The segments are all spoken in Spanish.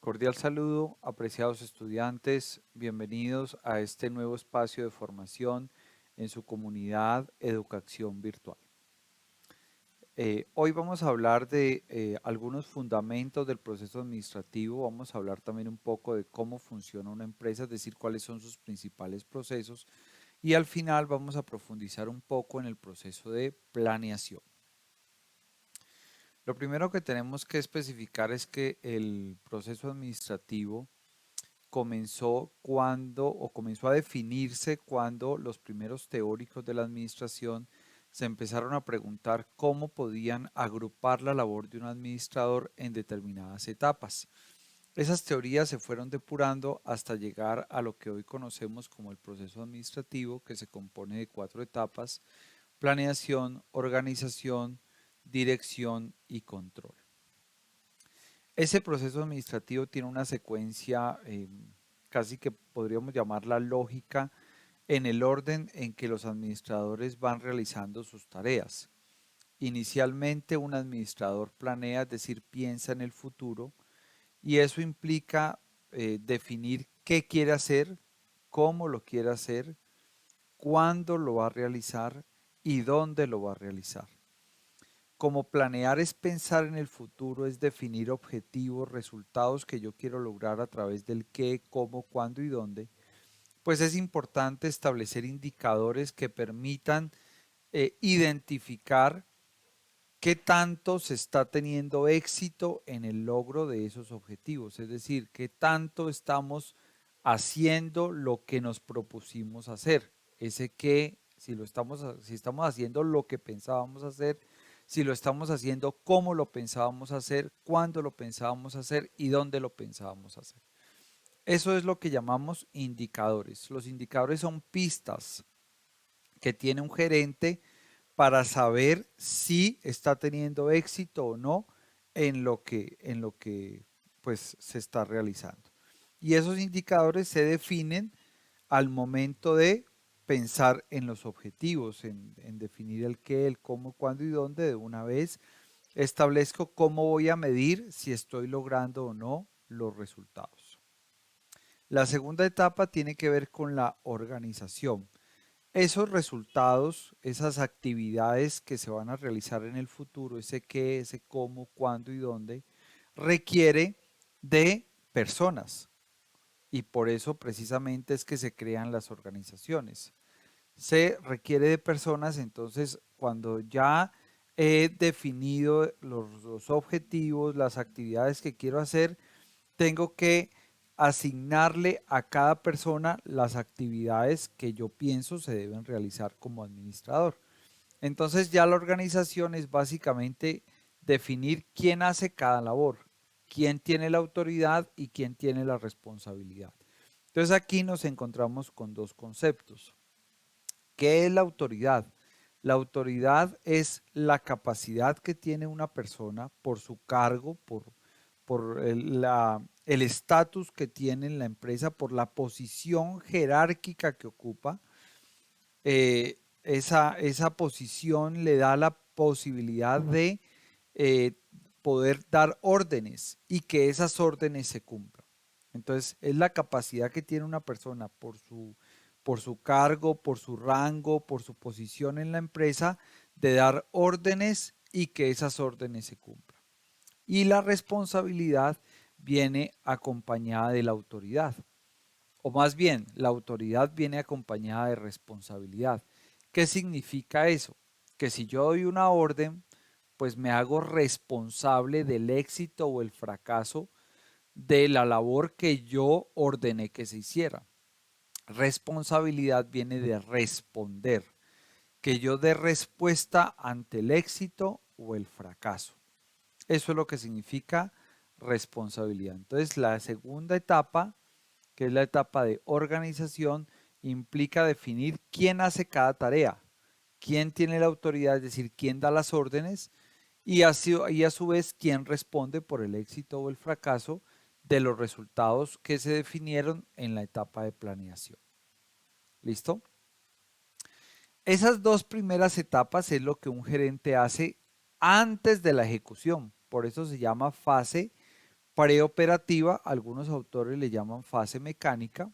Cordial saludo, apreciados estudiantes, bienvenidos a este nuevo espacio de formación en su comunidad Educación Virtual. Hoy vamos a hablar de algunos fundamentos del proceso administrativo, vamos a hablar también un poco de cómo funciona una empresa, es decir, cuáles son sus principales procesos y al final vamos a profundizar un poco en el proceso de planeación. Lo primero que tenemos que especificar es que el proceso administrativo comenzó a definirse cuando los primeros teóricos de la administración se empezaron a preguntar cómo podían agrupar la labor de un administrador en determinadas etapas. Esas teorías se fueron depurando hasta llegar a lo que hoy conocemos como el proceso administrativo, que se compone de 4 etapas: planeación, organización, dirección y control. Ese proceso administrativo tiene una secuencia casi que podríamos llamarla lógica en el orden en que los administradores van realizando sus tareas. Inicialmente un administrador planea, es decir, piensa en el futuro, y eso implica definir qué quiere hacer, cómo lo quiere hacer, cuándo lo va a realizar y dónde lo va a realizar. Como planear es pensar en el futuro, es definir objetivos, resultados que yo quiero lograr a través del qué, cómo, cuándo y dónde, pues es importante establecer indicadores que permitan identificar qué tanto se está teniendo éxito en el logro de esos objetivos, es decir, qué tanto estamos haciendo lo que nos propusimos hacer. Ese qué, si estamos haciendo lo que pensábamos hacer, si lo estamos haciendo como lo pensábamos hacer, cuándo lo pensábamos hacer y dónde lo pensábamos hacer. Eso es lo que llamamos indicadores. Los indicadores son pistas que tiene un gerente para saber si está teniendo éxito o no en lo que pues, se está realizando. Y esos indicadores se definen al momento de pensar en los objetivos, en definir el qué, el cómo, cuándo y dónde. De una vez establezco cómo voy a medir si estoy logrando o no los resultados. La segunda etapa tiene que ver con la organización. Esos resultados, esas actividades que se van a realizar en el futuro, ese qué, ese cómo, cuándo y dónde, requiere de personas. Y por eso precisamente es que se crean las organizaciones. Se requiere de personas, entonces cuando ya he definido los objetivos, las actividades que quiero hacer, tengo que asignarle a cada persona las actividades que yo pienso se deben realizar como administrador. Entonces ya la organización es básicamente definir quién hace cada labor, quién tiene la autoridad y quién tiene la responsabilidad. Entonces aquí nos encontramos con dos conceptos. ¿Qué es la autoridad? La autoridad es la capacidad que tiene una persona por su cargo, por el estatus que tiene en la empresa, por la posición jerárquica que ocupa. Esa posición le da la posibilidad de eh, poder dar órdenes y que esas órdenes se cumplan. Entonces, es la capacidad que tiene una persona por su cargo, por su rango, por su posición en la empresa, de dar órdenes y que esas órdenes se cumplan. Y la responsabilidad viene acompañada de la autoridad. O más bien, la autoridad viene acompañada de responsabilidad. ¿Qué significa eso? Que si yo doy una orden, pues me hago responsable del éxito o el fracaso de la labor que yo ordené que se hiciera. Responsabilidad viene de responder, que yo dé respuesta ante el éxito o el fracaso. Eso es lo que significa responsabilidad. Entonces, la segunda etapa, que es la etapa de organización, implica definir quién hace cada tarea, quién tiene la autoridad, es decir, quién da las órdenes y a su vez quién responde por el éxito o el fracaso de los resultados que se definieron en la etapa de planeación. ¿Listo? Esas dos primeras etapas es lo que un gerente hace antes de la ejecución. Por eso se llama fase preoperativa, algunos autores le llaman fase mecánica,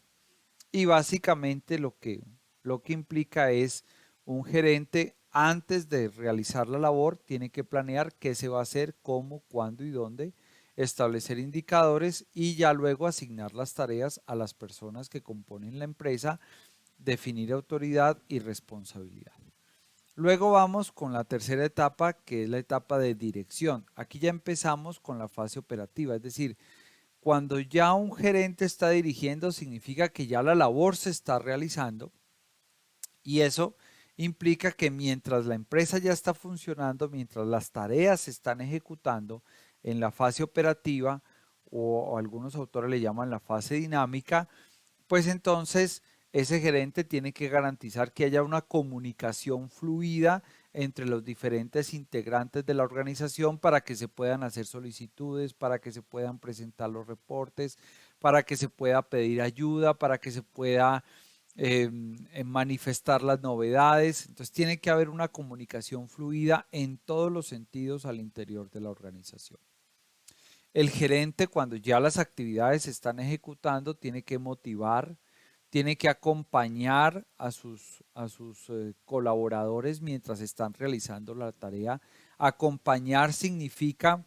y básicamente lo que implica es un gerente antes de realizar la labor tiene que planear qué se va a hacer, cómo, cuándo y dónde, establecer indicadores y ya luego asignar las tareas a las personas que componen la empresa, definir autoridad y responsabilidad. Luego vamos con la tercera etapa, que es la etapa de dirección. Aquí ya empezamos con la fase operativa, es decir, cuando ya un gerente está dirigiendo, significa que ya la labor se está realizando y eso implica que mientras la empresa ya está funcionando, mientras las tareas se están ejecutando en la fase operativa o algunos autores le llaman la fase dinámica, pues entonces ese gerente tiene que garantizar que haya una comunicación fluida entre los diferentes integrantes de la organización para que se puedan hacer solicitudes, para que se puedan presentar los reportes, para que se pueda pedir ayuda, para que se pueda manifestar las novedades. Entonces tiene que haber una comunicación fluida en todos los sentidos al interior de la organización. El gerente, cuando ya las actividades se están ejecutando, tiene que motivar, tiene que acompañar a sus colaboradores mientras están realizando la tarea. Acompañar significa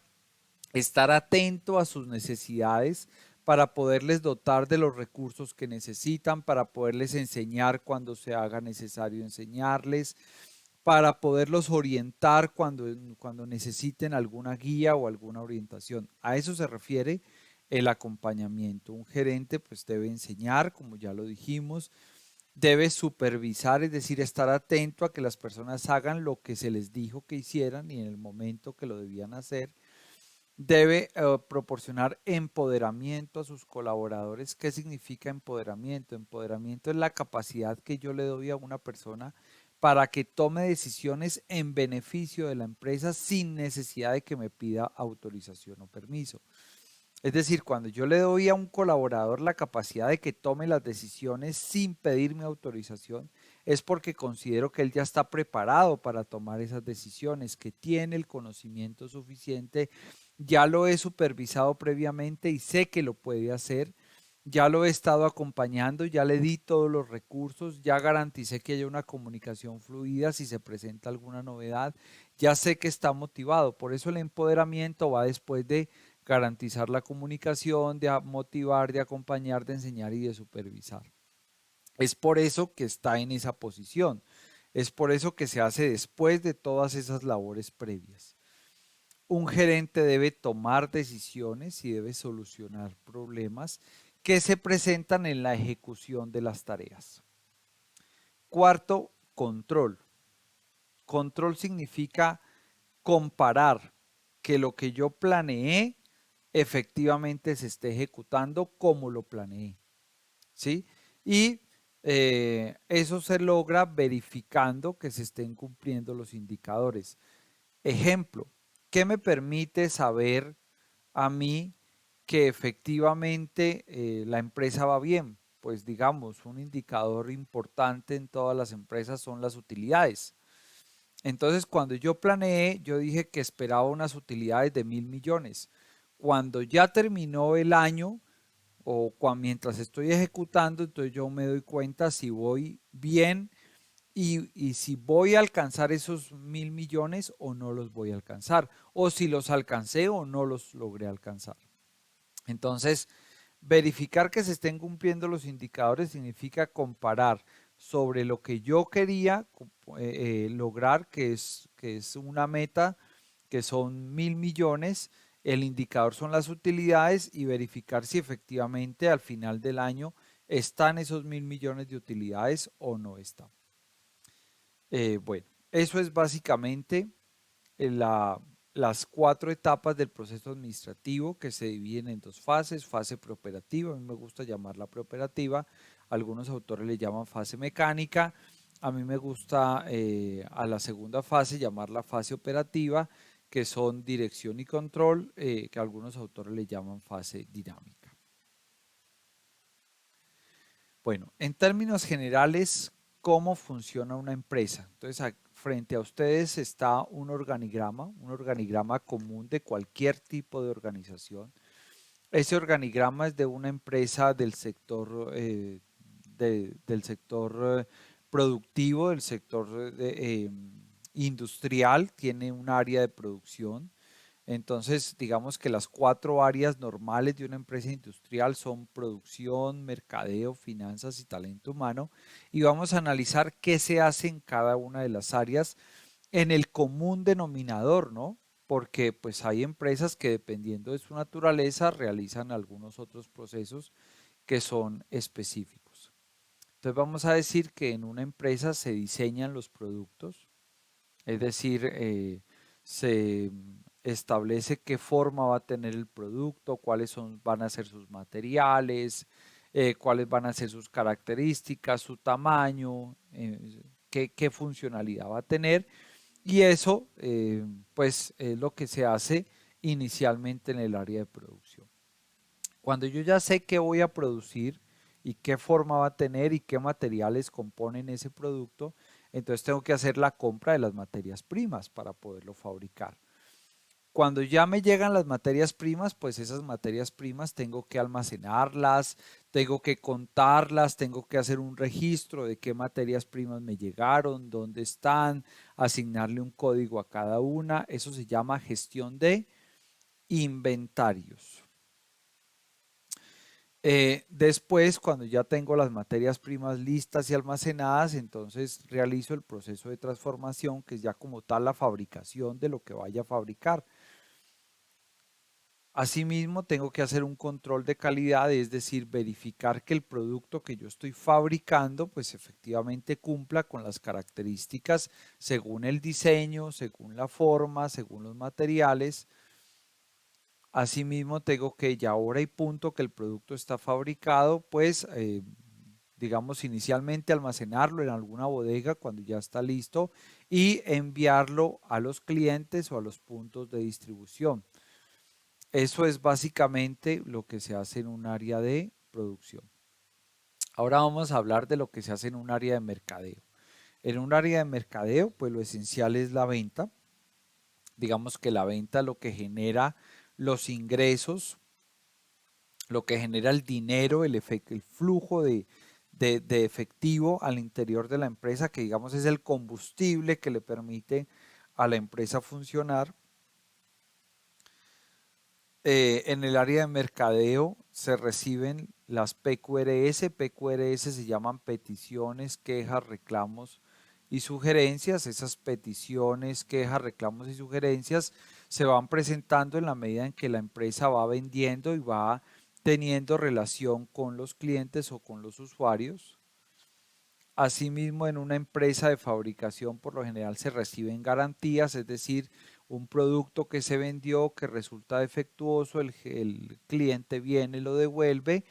estar atento a sus necesidades para poderles dotar de los recursos que necesitan, para poderles enseñar cuando se haga necesario enseñarles, para poderlos orientar cuando necesiten alguna guía o alguna orientación. A eso se refiere el acompañamiento. Un gerente pues debe enseñar, como ya lo dijimos, debe supervisar, es decir, estar atento a que las personas hagan lo que se les dijo que hicieran y en el momento que lo debían hacer. Debe proporcionar empoderamiento a sus colaboradores. ¿Qué significa empoderamiento? Empoderamiento es la capacidad que yo le doy a una persona para que tome decisiones en beneficio de la empresa sin necesidad de que me pida autorización o permiso. Es decir, cuando yo le doy a un colaborador la capacidad de que tome las decisiones sin pedirme autorización, es porque considero que él ya está preparado para tomar esas decisiones, que tiene el conocimiento suficiente, ya lo he supervisado previamente y sé que lo puede hacer, ya lo he estado acompañando, ya le di todos los recursos, ya garanticé que haya una comunicación fluida si se presenta alguna novedad, ya sé que está motivado. Por eso el empoderamiento va después de garantizar la comunicación, de motivar, de acompañar, de enseñar y de supervisar. Es por eso que está en esa posición. Es por eso que se hace después de todas esas labores previas. Un gerente debe tomar decisiones y debe solucionar problemas que se presentan en la ejecución de las tareas. Cuarto, control. Control significa comparar que lo que yo planeé efectivamente se esté ejecutando como lo planeé. ¿Sí? Y eso se logra verificando que se estén cumpliendo los indicadores. Ejemplo, ¿qué me permite saber a mí que efectivamente la empresa va bien? Pues digamos, un indicador importante en todas las empresas son las utilidades. Entonces, cuando yo planeé, yo dije que esperaba unas utilidades de 1.000 millones. Cuando ya terminó el año o mientras estoy ejecutando, entonces yo me doy cuenta si voy bien y si voy a alcanzar esos 1.000 millones o no los voy a alcanzar, o si los alcancé o no los logré alcanzar. Entonces, verificar que se estén cumpliendo los indicadores significa comparar sobre lo que yo quería lograr, que es una meta, que son 1.000 millones, el indicador son las utilidades y verificar si efectivamente al final del año están esos 1.000 millones de utilidades o no están. Bueno, eso es básicamente las 4 etapas del proceso administrativo que se dividen en 2 fases, fase preoperativa, a mí me gusta llamarla preoperativa, algunos autores le llaman fase mecánica, a mí me gusta a la segunda fase llamarla fase operativa, que son dirección y control, que algunos autores le llaman fase dinámica. Bueno, en términos generales, ¿cómo funciona una empresa? Entonces, frente a ustedes está un organigrama común de cualquier tipo de organización. Ese organigrama es de una empresa del sector, del sector productivo, del sector industrial, tiene un área de producción. Entonces, digamos que las cuatro áreas normales de una empresa industrial son producción, mercadeo, finanzas y talento humano. Y vamos a analizar qué se hace en cada una de las áreas en el común denominador, ¿no? Porque pues hay empresas que dependiendo de su naturaleza realizan algunos otros procesos que son específicos. Entonces vamos a decir que en una empresa se diseñan los productos, es decir, se establece qué forma va a tener el producto, cuáles van a ser sus materiales, cuáles van a ser sus características, su tamaño, qué funcionalidad va a tener. Y eso, pues, es lo que se hace inicialmente en el área de producción. Cuando yo ya sé qué voy a producir y qué forma va a tener y qué materiales componen ese producto, entonces tengo que hacer la compra de las materias primas para poderlo fabricar. Cuando ya me llegan las materias primas, pues esas materias primas tengo que almacenarlas, tengo que contarlas, tengo que hacer un registro de qué materias primas me llegaron, dónde están, asignarle un código a cada una. Eso se llama gestión de inventarios. Después, cuando ya tengo las materias primas listas y almacenadas, entonces realizo el proceso de transformación, que es ya como tal la fabricación de lo que vaya a fabricar. Asimismo, tengo que hacer un control de calidad, es decir, verificar que el producto que yo estoy fabricando, pues efectivamente cumpla con las características según el diseño, según la forma, según los materiales. Asimismo, tengo que ya hora y punto que el producto está fabricado, pues digamos inicialmente almacenarlo en alguna bodega cuando ya está listo y enviarlo a los clientes o a los puntos de distribución. Eso es básicamente lo que se hace en un área de producción. Ahora vamos a hablar de lo que se hace en un área de mercadeo. En un área de mercadeo, pues lo esencial es la venta. Digamos que la venta es lo que genera los ingresos, lo que genera el dinero, el flujo de efectivo al interior de la empresa, que digamos es el combustible que le permite a la empresa funcionar. En el área de mercadeo se reciben las PQRS. PQRS se llaman peticiones, quejas, reclamos y sugerencias. Esas peticiones, quejas, reclamos y sugerencias se van presentando en la medida en que la empresa va vendiendo y va teniendo relación con los clientes o con los usuarios. Asimismo, en una empresa de fabricación por lo general se reciben garantías, es decir, un producto que se vendió que resulta defectuoso, el cliente viene y lo devuelve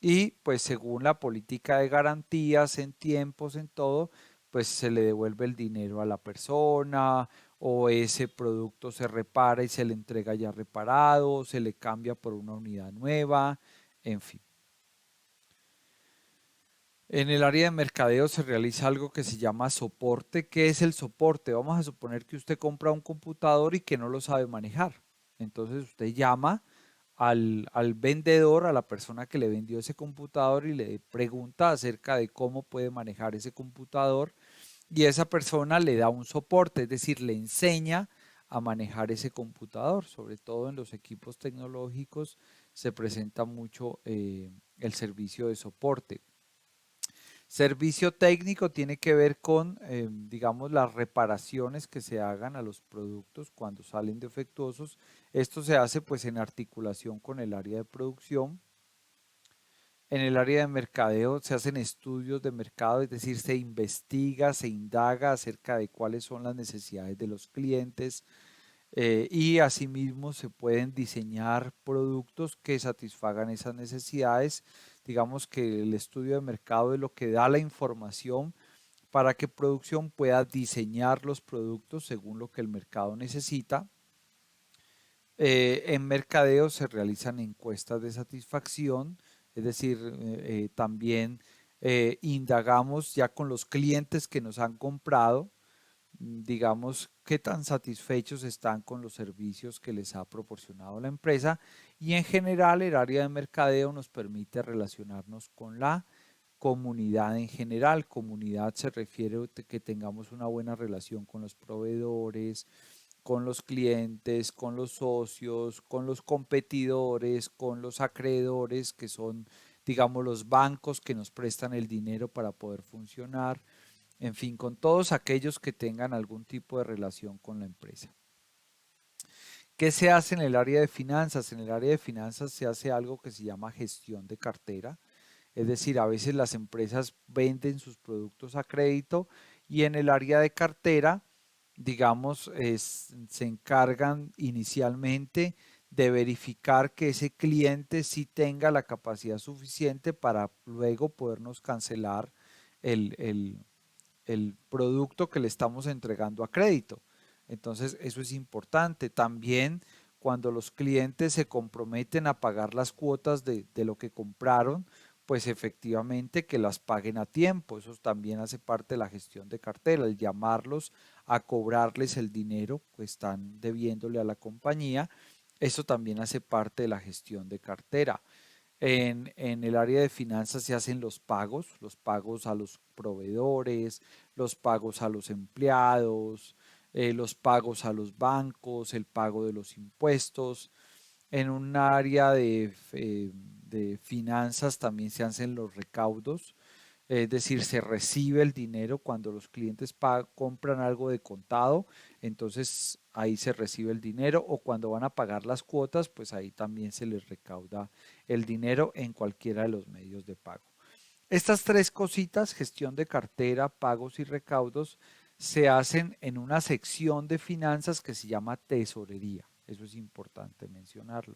y pues según la política de garantías en tiempos, en todo, pues se le devuelve el dinero a la persona o ese producto se repara y se le entrega ya reparado, se le cambia por una unidad nueva, en fin. En el área de mercadeo se realiza algo que se llama soporte. ¿Qué es el soporte? Vamos a suponer que usted compra un computador y que no lo sabe manejar. Entonces usted llama al vendedor, a la persona que le vendió ese computador y le pregunta acerca de cómo puede manejar ese computador y esa persona le da un soporte, es decir, le enseña a manejar ese computador. Sobre todo en los equipos tecnológicos se presenta mucho el servicio de soporte. Servicio técnico tiene que ver con, digamos, las reparaciones que se hagan a los productos cuando salen defectuosos. Esto se hace pues en articulación con el área de producción. En el área de mercadeo se hacen estudios de mercado, es decir, se investiga, se indaga acerca de cuáles son las necesidades de los clientes, y asimismo se pueden diseñar productos que satisfagan esas necesidades. Digamos que el estudio de mercado es lo que da la información para que producción pueda diseñar los productos según lo que el mercado necesita. En mercadeo se realizan encuestas de satisfacción, es decir, también indagamos ya con los clientes que nos han comprado, digamos, qué tan satisfechos están con los servicios que les ha proporcionado la empresa Y en general el área de mercadeo nos permite relacionarnos con la comunidad en general. Comunidad se refiere a que tengamos una buena relación con los proveedores, con los clientes, con los socios, con los competidores, con los acreedores, que son, digamos, los bancos que nos prestan el dinero para poder funcionar, en fin, con todos aquellos que tengan algún tipo de relación con la empresa. ¿Qué se hace en el área de finanzas? En el área de finanzas se hace algo que se llama gestión de cartera. Es decir, a veces las empresas venden sus productos a crédito y en el área de cartera, digamos, se encargan inicialmente de verificar que ese cliente sí tenga la capacidad suficiente para luego podernos cancelar el, el, el producto que le estamos entregando a crédito. Entonces, eso es importante. También cuando los clientes se comprometen a pagar las cuotas de lo que compraron, pues efectivamente que las paguen a tiempo. Eso también hace parte de la gestión de cartera, el llamarlos a cobrarles el dinero que están debiéndole a la compañía. Eso también hace parte de la gestión de cartera. En el área de finanzas se hacen los pagos a los proveedores, los pagos a los empleados, los pagos a los bancos, el pago de los impuestos. En un área de finanzas también se hacen los recaudos, es decir, se recibe el dinero cuando los clientes compran algo de contado, entonces ahí se recibe el dinero, o cuando van a pagar las cuotas, pues ahí también se les recauda el dinero en cualquiera de los medios de pago. Estas tres cositas, gestión de cartera, pagos y recaudos, se hacen en una sección de finanzas que se llama tesorería. Eso es importante mencionarlo.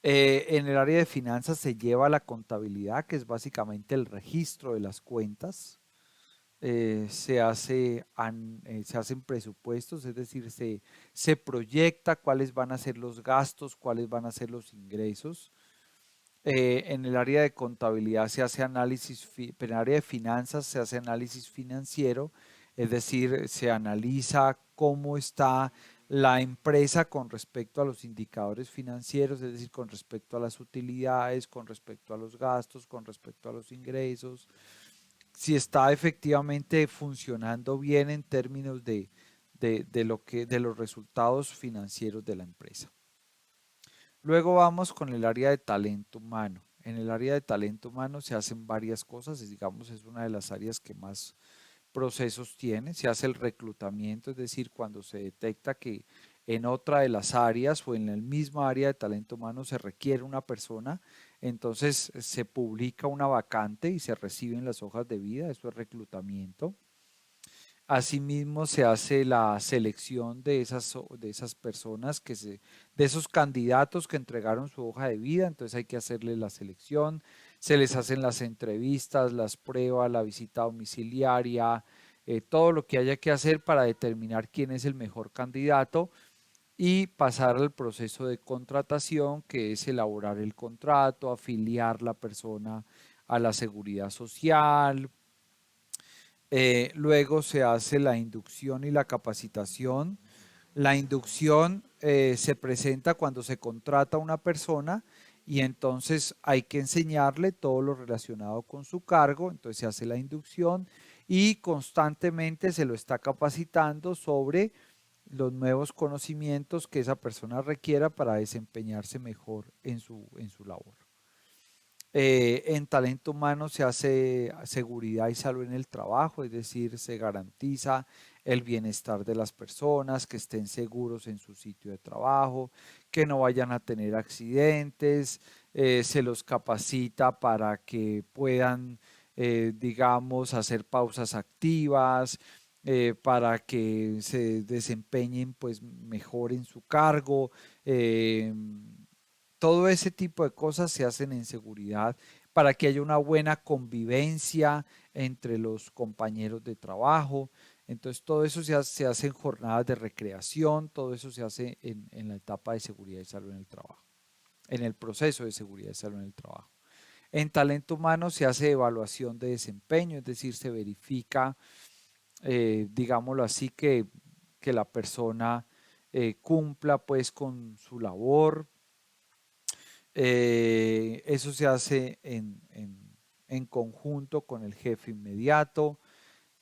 En el área de finanzas se lleva la contabilidad, que es básicamente el registro de las cuentas. Se hacen presupuestos, es decir, se proyecta cuáles van a ser los gastos, cuáles van a ser los ingresos. En el área de contabilidad se hace análisis, pero en el área de finanzas se hace análisis financiero, es decir, se analiza cómo está la empresa con respecto a los indicadores financieros, es decir, con respecto a las utilidades, con respecto a los gastos, con respecto a los ingresos, si está efectivamente funcionando bien en términos de los resultados financieros de la empresa. Luego vamos con el área de talento humano. En el área de talento humano se hacen varias cosas, digamos, es una de las áreas que más procesos tiene. Se hace el reclutamiento, es decir, cuando se detecta que en otra de las áreas o en el mismo área de talento humano se requiere una persona, entonces se publica una vacante y se reciben las hojas de vida, eso es reclutamiento. Asimismo, se hace la selección de esas personas, de esos candidatos que entregaron su hoja de vida, entonces hay que hacerle la selección, se les hacen las entrevistas, las pruebas, la visita domiciliaria, todo lo que haya que hacer para determinar quién es el mejor candidato y pasar al proceso de contratación, que es elaborar el contrato, afiliar la persona a la seguridad social. Luego se hace la inducción y la capacitación. La inducción se presenta cuando se contrata a una persona y entonces hay que enseñarle todo lo relacionado con su cargo, entonces se hace la inducción y constantemente se lo está capacitando sobre los nuevos conocimientos que esa persona requiera para desempeñarse mejor en su labor. En talento humano se hace seguridad y salud en el trabajo, es decir, se garantiza el bienestar de las personas, que estén seguros en su sitio de trabajo, que no vayan a tener accidentes, se los capacita para que puedan, digamos, hacer pausas activas, para que se desempeñen pues mejor en su cargo. eh, Todo ese tipo de cosas se hacen en seguridad para que haya una buena convivencia entre los compañeros de trabajo. Entonces, todo eso se hace en jornadas de recreación, todo eso se hace en la etapa de seguridad y salud en el trabajo, en el proceso de seguridad y salud en el trabajo. En talento humano se hace evaluación de desempeño, es decir, se verifica, digámoslo así, que la persona cumpla pues con su labor, Eso se hace en conjunto con el jefe inmediato.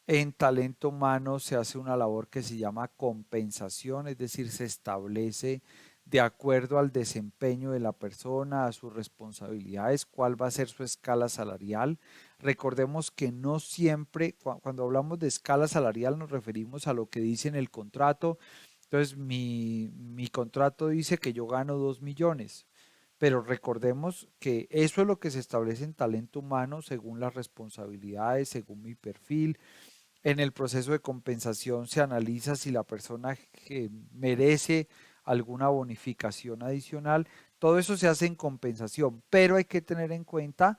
En talento humano se hace una labor que se llama compensación, es decir, se establece de acuerdo al desempeño de la persona, a sus responsabilidades, cuál va a ser su escala salarial. Recordemos que no siempre, cuando hablamos de escala salarial, nos referimos a lo que dice en el contrato. Entonces, mi contrato dice que yo gano 2 millones, pero recordemos que eso es lo que se establece en talento humano según las responsabilidades, según mi perfil. En el proceso de compensación se analiza si la persona que merece alguna bonificación adicional. Todo eso se hace en compensación, pero hay que tener en cuenta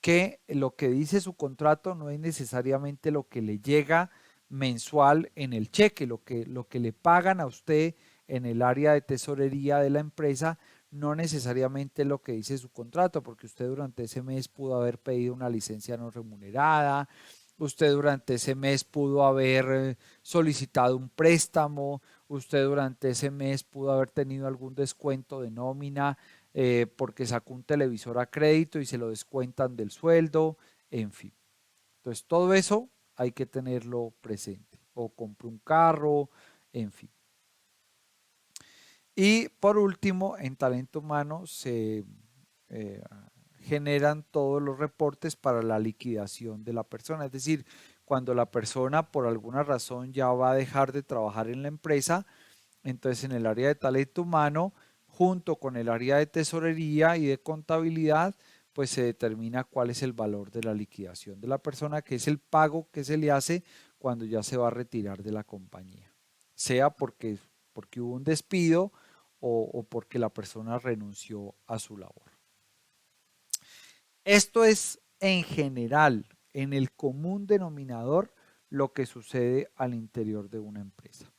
que lo que dice su contrato no es necesariamente lo que le llega mensual en el cheque, lo que le pagan a usted en el área de tesorería de la empresa, no necesariamente lo que dice su contrato, porque usted durante ese mes pudo haber pedido una licencia no remunerada, usted durante ese mes pudo haber solicitado un préstamo, usted durante ese mes pudo haber tenido algún descuento de nómina porque sacó un televisor a crédito y se lo descuentan del sueldo, en fin. Entonces todo eso hay que tenerlo presente. O compró un carro, en fin. Y por último, en talento humano se eh, generan todos los reportes para la liquidación de la persona. Es decir, cuando la persona por alguna razón ya va a dejar de trabajar en la empresa, entonces en el área de talento humano, junto con el área de tesorería y de contabilidad, pues se determina cuál es el valor de la liquidación de la persona, que es el pago que se le hace cuando ya se va a retirar de la compañía, sea porque hubo un despido o porque la persona renunció a su labor. Esto es en general, en el común denominador, lo que sucede al interior de una empresa.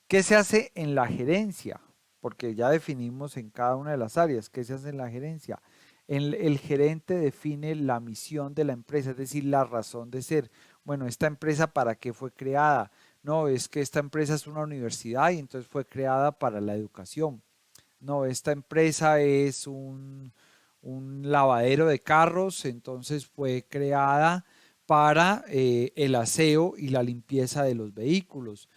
¿Qué se hace en la gerencia? Porque ya definimos en cada una de las áreas qué se hace en la gerencia. El gerente define la misión de la empresa, es decir, la razón de ser. Bueno, esta empresa para qué fue creada. No, es que esta empresa es una universidad y entonces fue creada para la educación. No, esta empresa es un lavadero de carros, entonces fue creada para el aseo y la limpieza de los vehículos.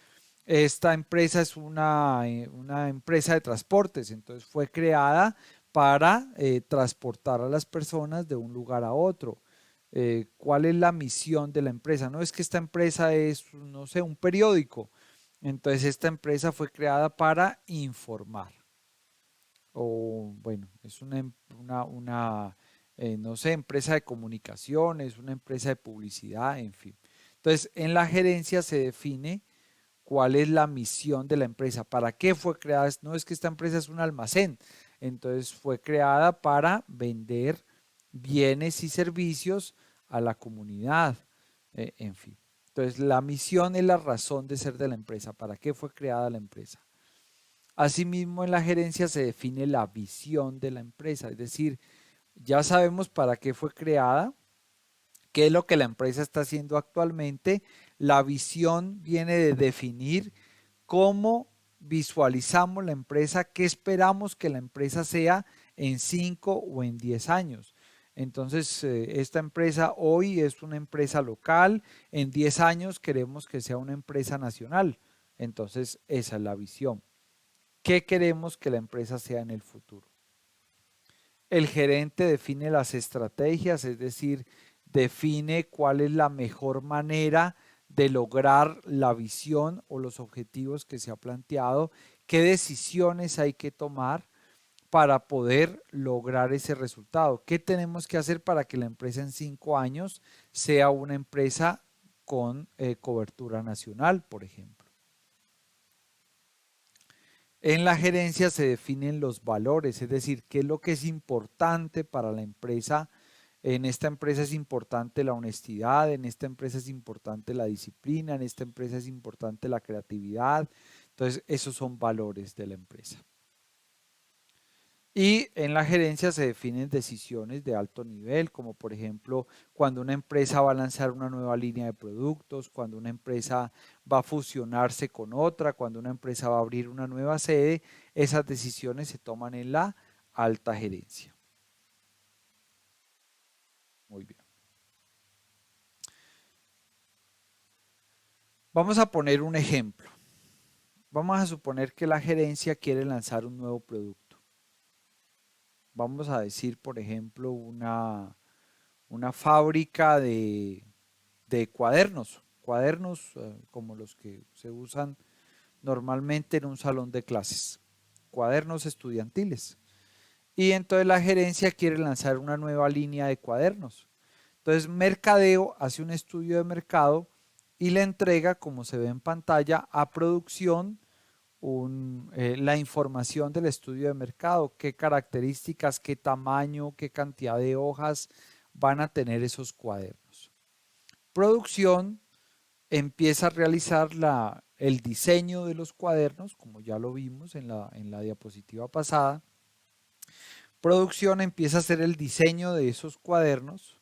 Esta empresa es una empresa de transportes, entonces fue creada para transportar a las personas de un lugar a otro. ¿Cuál es la misión de la empresa? No es que esta empresa es, no sé, un periódico. Entonces esta empresa fue creada para informar. O bueno, es no sé, empresa de comunicaciones, una empresa de publicidad, en fin. Entonces en la gerencia se define cuál es la misión de la empresa, para qué fue creada. No es que esta empresa es un almacén, entonces fue creada para vender bienes y servicios a la comunidad, en fin. Entonces la misión es la razón de ser de la empresa, para qué fue creada la empresa. Asimismo, en la gerencia se define la visión de la empresa, es decir, ya sabemos para qué fue creada, qué es lo que la empresa está haciendo actualmente. La visión viene de definir cómo visualizamos la empresa, qué esperamos que la empresa sea en 5 o en 10 años. Entonces, esta empresa hoy es una empresa local, en 10 años queremos que sea una empresa nacional. Entonces, esa es la visión. ¿Qué queremos que la empresa sea en el futuro? El gerente define las estrategias, es decir, define cuál es la mejor manera de lograr la visión o los objetivos que se ha planteado, qué decisiones hay que tomar para poder lograr ese resultado. ¿Qué tenemos que hacer para que la empresa en 5 años sea una empresa con cobertura nacional, por ejemplo? En la gerencia se definen los valores, es decir, qué es lo que es importante para la empresa. En esta empresa es importante la honestidad, en esta empresa es importante la disciplina, en esta empresa es importante la creatividad. Entonces, esos son valores de la empresa. Y en la gerencia se definen decisiones de alto nivel, como por ejemplo cuando una empresa va a lanzar una nueva línea de productos, cuando una empresa va a fusionarse con otra, cuando una empresa va a abrir una nueva sede, esas decisiones se toman en la alta gerencia. Muy bien. Vamos a poner un ejemplo. Vamos a suponer que la gerencia quiere lanzar un nuevo producto. Vamos a decir, por ejemplo, una fábrica de cuadernos. Cuadernos como los que se usan normalmente en un salón de clases. Cuadernos estudiantiles. Y entonces la gerencia quiere lanzar una nueva línea de cuadernos. Entonces Mercadeo hace un estudio de mercado y le entrega, como se ve en pantalla, a producción la información del estudio de mercado, qué características, qué tamaño, qué cantidad de hojas van a tener esos cuadernos. Producción empieza a realizar el diseño de los cuadernos, como ya lo vimos en la diapositiva pasada. Producción empieza a hacer el diseño de esos cuadernos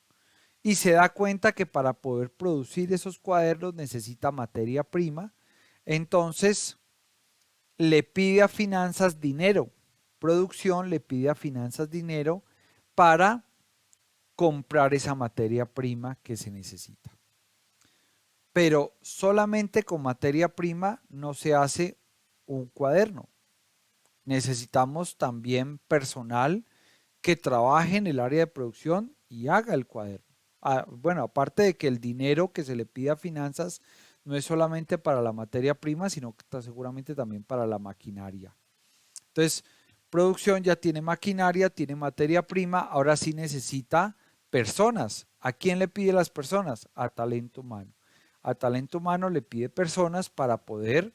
y se da cuenta que para poder producir esos cuadernos necesita materia prima. Entonces le pide a finanzas dinero. Producción le pide a finanzas dinero para comprar esa materia prima que se necesita. Pero solamente con materia prima no se hace un cuaderno. Necesitamos también personal que trabaje en el área de producción y haga el cuaderno. Bueno, aparte de que el dinero que se le pide a finanzas no es solamente para la materia prima, sino que está seguramente también para la maquinaria. Entonces, producción ya tiene maquinaria, tiene materia prima, ahora sí necesita personas. ¿A quién le pide las personas? A talento humano. A talento humano le pide personas para poder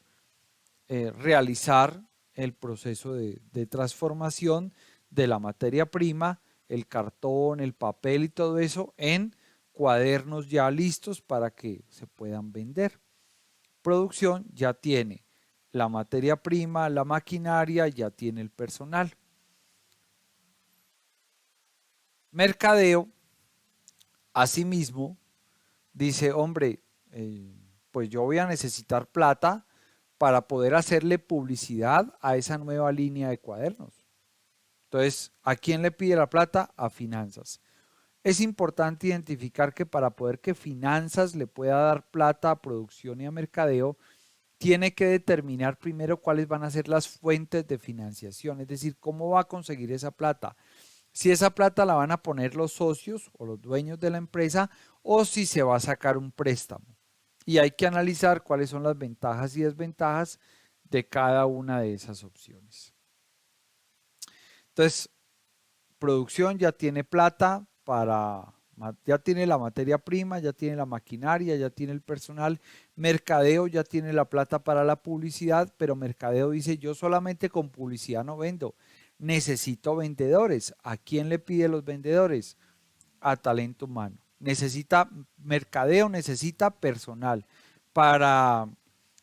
realizar el proceso de transformación de la materia prima, el cartón, el papel y todo eso en cuadernos ya listos para que se puedan vender. Producción ya tiene la materia prima, la maquinaria, ya tiene el personal. Mercadeo, asimismo, dice, hombre, pues yo voy a necesitar plata para poder hacerle publicidad a esa nueva línea de cuadernos. Entonces, ¿a quién le pide la plata? A finanzas. Es importante identificar que para poder que finanzas le pueda dar plata a producción y a mercadeo, tiene que determinar primero cuáles van a ser las fuentes de financiación, es decir, cómo va a conseguir esa plata. Si esa plata la van a poner los socios o los dueños de la empresa o si se va a sacar un préstamo. Y hay que analizar cuáles son las ventajas y desventajas de cada una de esas opciones. Entonces, producción ya tiene plata ya tiene la materia prima, ya tiene la maquinaria, ya tiene el personal. Mercadeo ya tiene la plata para la publicidad, pero Mercadeo dice, yo solamente con publicidad no vendo, necesito vendedores. ¿A quién le pide los vendedores? A talento humano. Mercadeo necesita personal para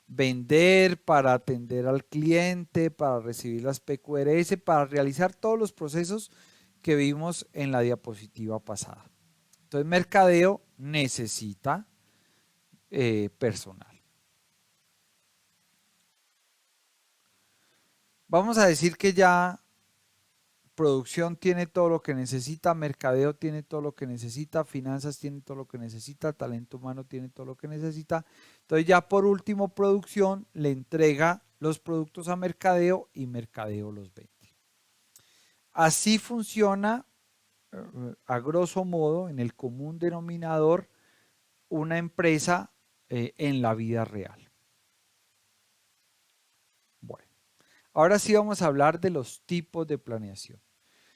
vender, para atender al cliente, para recibir las PQRS, para realizar todos los procesos que vimos en la diapositiva pasada. Entonces, mercadeo necesita personal. Vamos a decir que ya producción tiene todo lo que necesita, mercadeo tiene todo lo que necesita, finanzas tiene todo lo que necesita, talento humano tiene todo lo que necesita. Entonces ya por último producción le entrega los productos a mercadeo y mercadeo los vende. Así funciona a grosso modo en el común denominador una empresa en la vida real. Bueno, ahora sí vamos a hablar de los tipos de planeación.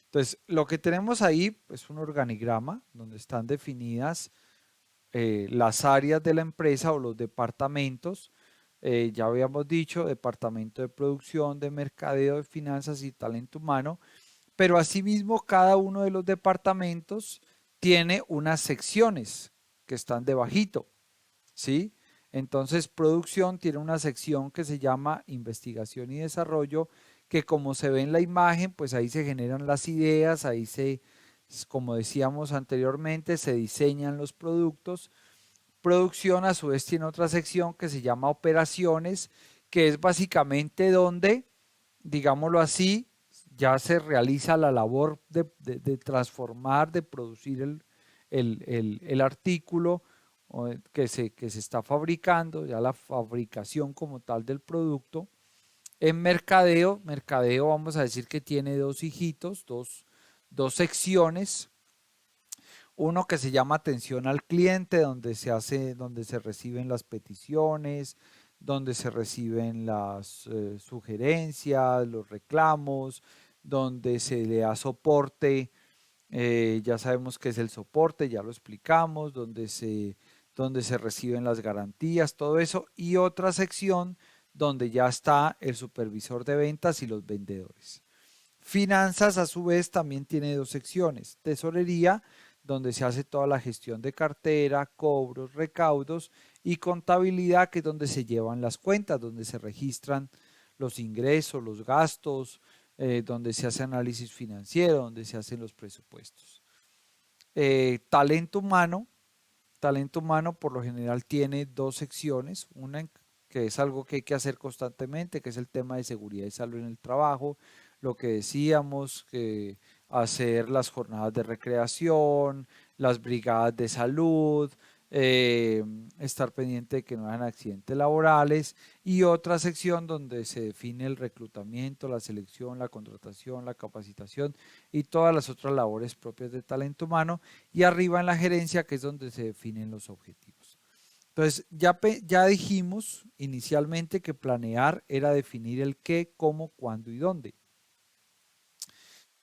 Entonces, lo que tenemos ahí es un organigrama donde están definidas las áreas de la empresa o los departamentos. Ya habíamos dicho, departamento de producción, de mercadeo, de finanzas y talento humano. Pero asimismo, cada uno de los departamentos tiene unas secciones que están debajito, ¿sí? Entonces, producción tiene una sección que se llama investigación y desarrollo, que como se ve en la imagen, pues ahí se generan las ideas, ahí como decíamos anteriormente, se diseñan los productos. Producción a su vez tiene otra sección que se llama operaciones, que es básicamente donde, digámoslo así, ya se realiza la labor de transformar, de producir el artículo que se está fabricando, ya la fabricación como tal del producto. En mercadeo, mercadeo vamos a decir que tiene dos hijitos, dos secciones. Uno que se llama atención al cliente, donde se reciben las peticiones, donde se reciben las sugerencias, los reclamos, donde se le da soporte, ya sabemos qué es el soporte, ya lo explicamos, donde se reciben las garantías, todo eso, y otra sección donde ya está el supervisor de ventas y los vendedores. Finanzas, a su vez, también tiene dos secciones. Tesorería, donde se hace toda la gestión de cartera, cobros, recaudos, y contabilidad, que es donde se llevan las cuentas, donde se registran los ingresos, los gastos, donde se hace análisis financiero, donde se hacen los presupuestos. Talento humano. Talento humano por lo general tiene dos secciones, una que es algo que hay que hacer constantemente, que es el tema de seguridad y salud en el trabajo, lo que decíamos, que hacer las jornadas de recreación, las brigadas de salud, eh, estar pendiente de que no hayan accidentes laborales, y otra sección donde se define el reclutamiento, la selección, la contratación, la capacitación y todas las otras labores propias de talento humano, y arriba en la gerencia, que es donde se definen los objetivos. Entonces, ya dijimos inicialmente que planear era definir el qué, cómo, cuándo y dónde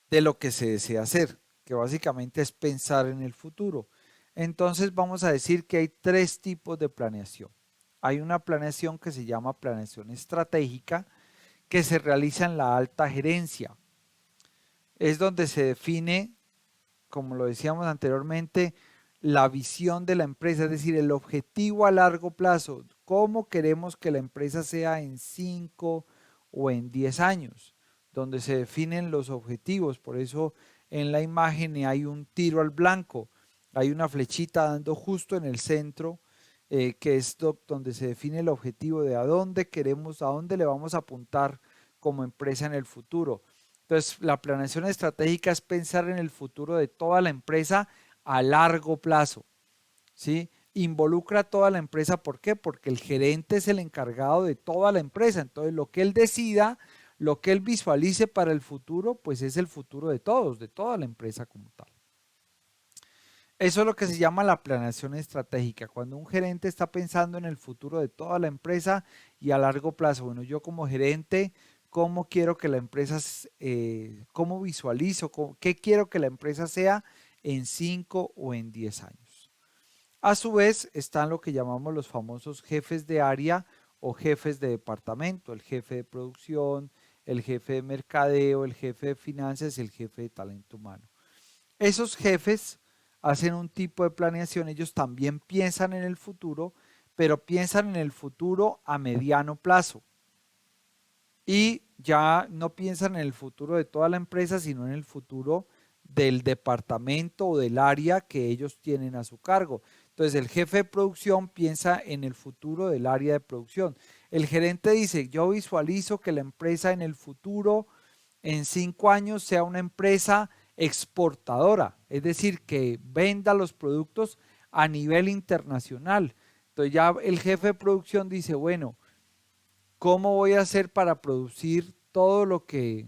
de lo que se desea hacer, que básicamente es pensar en el futuro. Entonces vamos a decir que hay tres tipos de planeación. Hay una planeación que se llama planeación estratégica, que se realiza en la alta gerencia. Es donde se define, como lo decíamos anteriormente, la visión de la empresa, es decir, el objetivo a largo plazo, cómo queremos que la empresa sea en 5 o en 10 años, donde se definen los objetivos. Por eso en la imagen hay un tiro al blanco, hay una flechita dando justo en el centro, que es donde se define el objetivo de a dónde queremos, a dónde le vamos a apuntar como empresa en el futuro. Entonces, la planeación estratégica es pensar en el futuro de toda la empresa a largo plazo, ¿sí? Involucra a toda la empresa, ¿por qué? Porque el gerente es el encargado de toda la empresa, entonces lo que él decida, lo que él visualice para el futuro, pues es el futuro de todos, de toda la empresa como tal. Eso es lo que se llama la planeación estratégica, cuando un gerente está pensando en el futuro de toda la empresa y a largo plazo. Bueno, yo como gerente, ¿cómo quiero que la empresa, cómo visualizo, qué quiero que la empresa sea en 5 o en 10 años? A su vez están lo que llamamos los famosos jefes de área o jefes de departamento, el jefe de producción, el jefe de mercadeo, el jefe de finanzas y el jefe de talento humano. Esos jefes hacen un tipo de planeación, ellos también piensan en el futuro, pero piensan en el futuro a mediano plazo. Y ya no piensan en el futuro de toda la empresa, sino en el futuro del departamento o del área que ellos tienen a su cargo. Entonces el jefe de producción piensa en el futuro del área de producción. El gerente dice, yo visualizo que la empresa en el futuro, en 5 años, sea una empresa exportadora, es decir, que venda los productos a nivel internacional. Entonces ya el jefe de producción dice, bueno, ¿cómo voy a hacer para producir todo lo que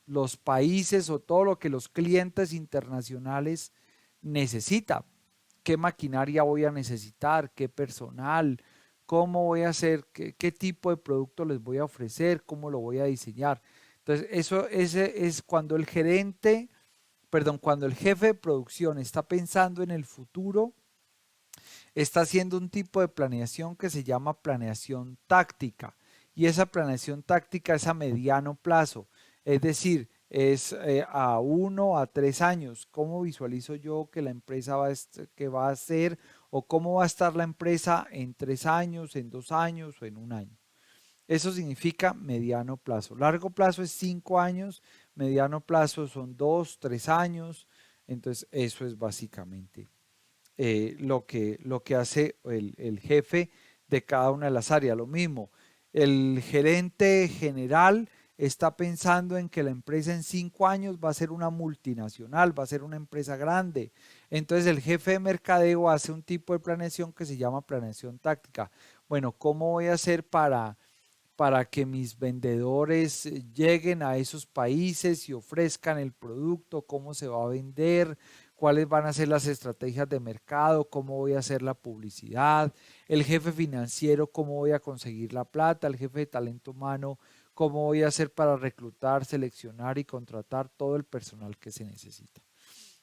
los países o todo lo que los clientes internacionales necesitan? ¿Qué maquinaria voy a necesitar? ¿Qué personal? ¿Cómo voy a hacer? ¿Qué tipo de producto les voy a ofrecer? ¿Cómo lo voy a diseñar? Entonces, ese es cuando el gerente, perdón, cuando el jefe de producción está pensando en el futuro, está haciendo un tipo de planeación que se llama planeación táctica. Y esa planeación táctica es a mediano plazo, es decir, es a 1 a 3 años. ¿Cómo visualizo yo que la empresa que va a ser o cómo va a estar la empresa en 3 años, en 2 años o en un año? Eso significa mediano plazo. Largo plazo es 5 años, mediano plazo son 2, 3 años. Entonces, eso es básicamente lo que hace el jefe de cada una de las áreas. Lo mismo, el gerente general está pensando en que la empresa en 5 años va a ser una multinacional, va a ser una empresa grande. Entonces el jefe de mercadeo hace un tipo de planeación que se llama planeación táctica. Bueno, ¿cómo voy a hacer para que mis vendedores lleguen a esos países y ofrezcan el producto? ¿Cómo se va a vender? ¿Cuáles van a ser las estrategias de mercado? ¿Cómo voy a hacer la publicidad? El jefe financiero, ¿cómo voy a conseguir la plata? El jefe de talento humano, ¿cómo voy a hacer para reclutar, seleccionar y contratar todo el personal que se necesita?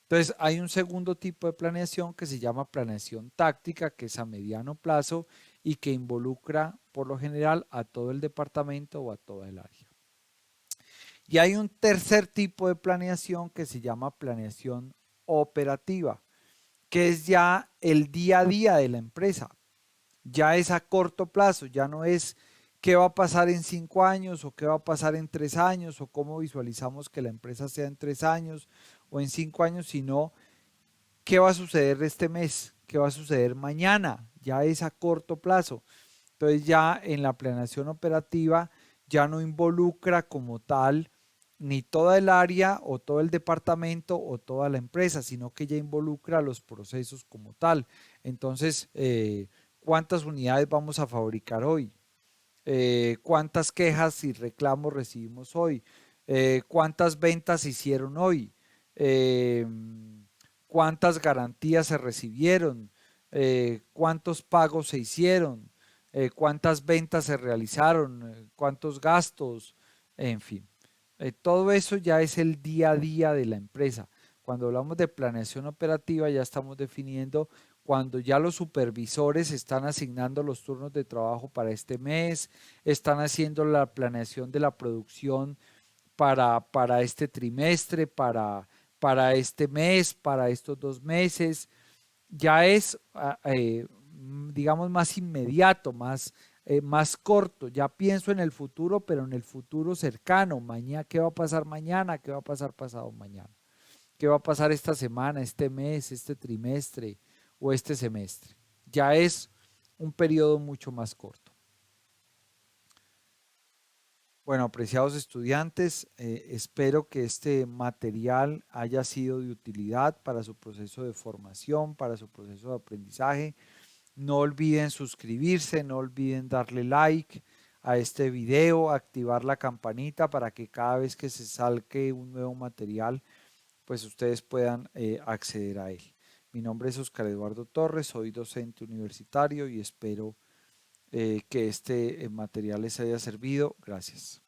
Entonces, hay un segundo tipo de planeación que se llama planeación táctica, que es a mediano plazo y que involucra por lo general a todo el departamento o a toda el área. Y hay un tercer tipo de planeación que se llama planeación operativa, que es ya el día a día de la empresa. Ya es a corto plazo, ya no es qué va a pasar en 5 años o qué va a pasar en 3 años o cómo visualizamos que la empresa sea en 3 años o en 5 años, sino qué va a suceder este mes, qué va a suceder mañana, ya es a corto plazo. Entonces ya en la planeación operativa ya no involucra como tal ni toda el área o todo el departamento o toda la empresa, sino que ya involucra los procesos como tal. Entonces, ¿cuántas unidades vamos a fabricar hoy? ¿Cuántas quejas y reclamos recibimos hoy? ¿Cuántas ventas hicieron hoy? Eh, ¿Cuántas garantías se recibieron? ¿Cuántos pagos se hicieron? ¿Cuántas ventas se realizaron? ¿Cuántos gastos? En fin, todo eso ya es el día a día de la empresa. Cuando hablamos de planeación operativa ya estamos definiendo cuando ya los supervisores están asignando los turnos de trabajo para este mes, están haciendo la planeación de la producción para este trimestre, para este mes, para estos 2 meses. Ya es, digamos, más inmediato, más corto. Ya pienso en el futuro, pero en el futuro cercano. Mañana, ¿qué va a pasar mañana? ¿Qué va a pasar pasado mañana? ¿Qué va a pasar esta semana, este mes, este trimestre o este semestre? Ya es un periodo mucho más corto. Bueno, apreciados estudiantes, espero que este material haya sido de utilidad para su proceso de formación, para su proceso de aprendizaje. No olviden suscribirse, no olviden darle like a este video, activar la campanita para que cada vez que se salque un nuevo material, pues ustedes puedan acceder a él. Mi nombre es Oscar Eduardo Torres, soy docente universitario y espero que este material les haya servido. Gracias.